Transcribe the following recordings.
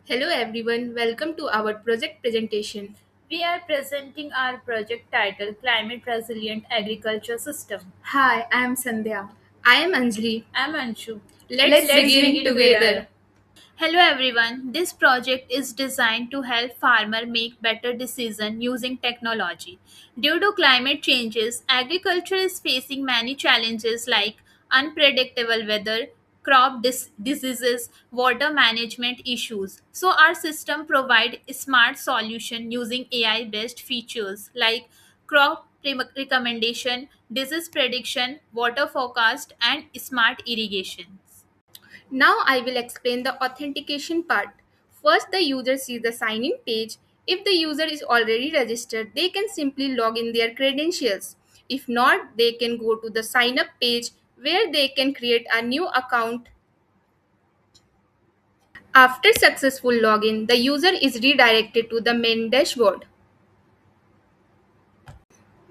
Hello everyone, welcome to our project presentation. We are presenting our project titled Climate Resilient Agriculture System. Hi, I am Sandhya. I am Anjali. I'm Anshu. Let's begin together. Hello everyone. This project is designed to help farmer make better decisions using technology. Due to climate changes, agriculture is facing many challenges like unpredictable weather, diseases, water management issues. So our system provide a smart solution using AI based features like recommendation, disease prediction, water forecast and smart irrigation. Now I will explain the authentication part. First, the user sees the sign in page. If the user is already registered, they can simply log in their credentials. If not, they can go to the sign up page where they can create a new account. After successful login, the user is redirected to the main dashboard.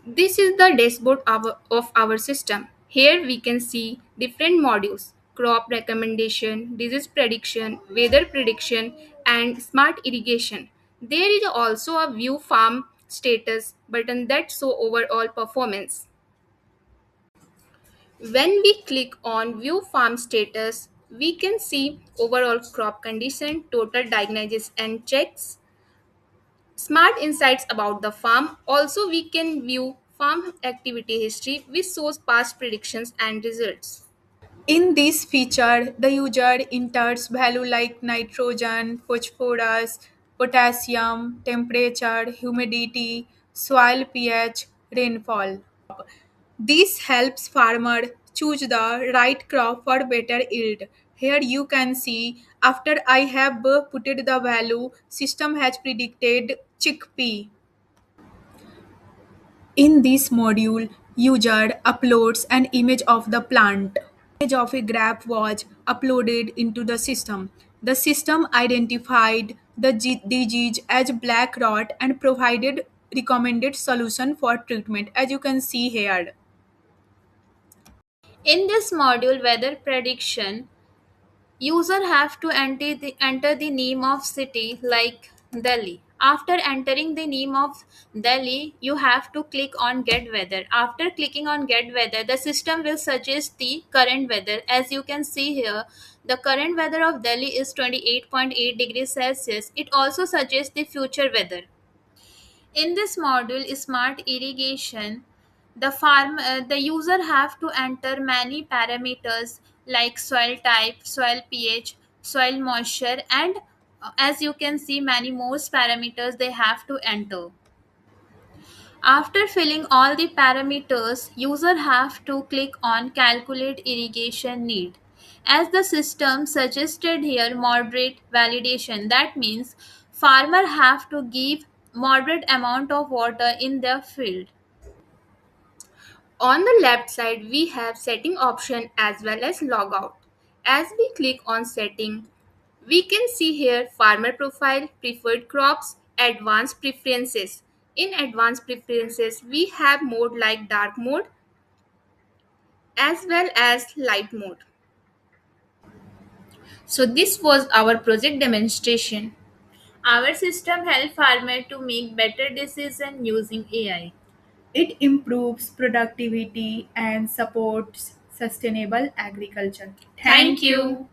This is the dashboard of our system. Here we can see different modules: crop recommendation, disease prediction, weather prediction, and smart irrigation. There is also a view farm status button that show overall performance. When we click on view farm status, we can see overall crop condition, total diagnosis and checks, smart insights about the farm. Also, we can view farm activity history, which shows past predictions and results. In this feature, the user enters value like nitrogen, phosphorus, potassium, temperature, humidity, soil pH, rainfall. This helps farmer choose the right crop for better yield. Here you can see after I have put the value, system has predicted chickpea. In this module, user uploads an image of the plant. Image of a graph was uploaded into the system. The system identified the disease as black rot and provided recommended solution for treatment, as you can see here. In this module weather prediction, user have to enter the name of city like Delhi. After entering the name of Delhi, you have to click on get weather. After clicking on get weather, the system will suggest the current weather. As you can see here, the current weather of Delhi is 28.8 degrees Celsius. It also suggests the future weather. In this module, smart irrigation, the user have to enter many parameters like soil type, soil pH, soil moisture, and as you can see, many more parameters they have to enter. After filling all the parameters, user have to click on calculate irrigation need. As the system suggested here moderate validation, that means farmer have to give moderate amount of water in their field. On the left side, we have setting option as well as logout. As we click on setting, we can see here farmer profile, preferred crops, advanced preferences. In advanced preferences, we have mode like dark mode as well as light mode. So this was our project demonstration. Our system help farmer to make better decision using AI. It improves productivity and supports sustainable agriculture. Thank Thank you. you.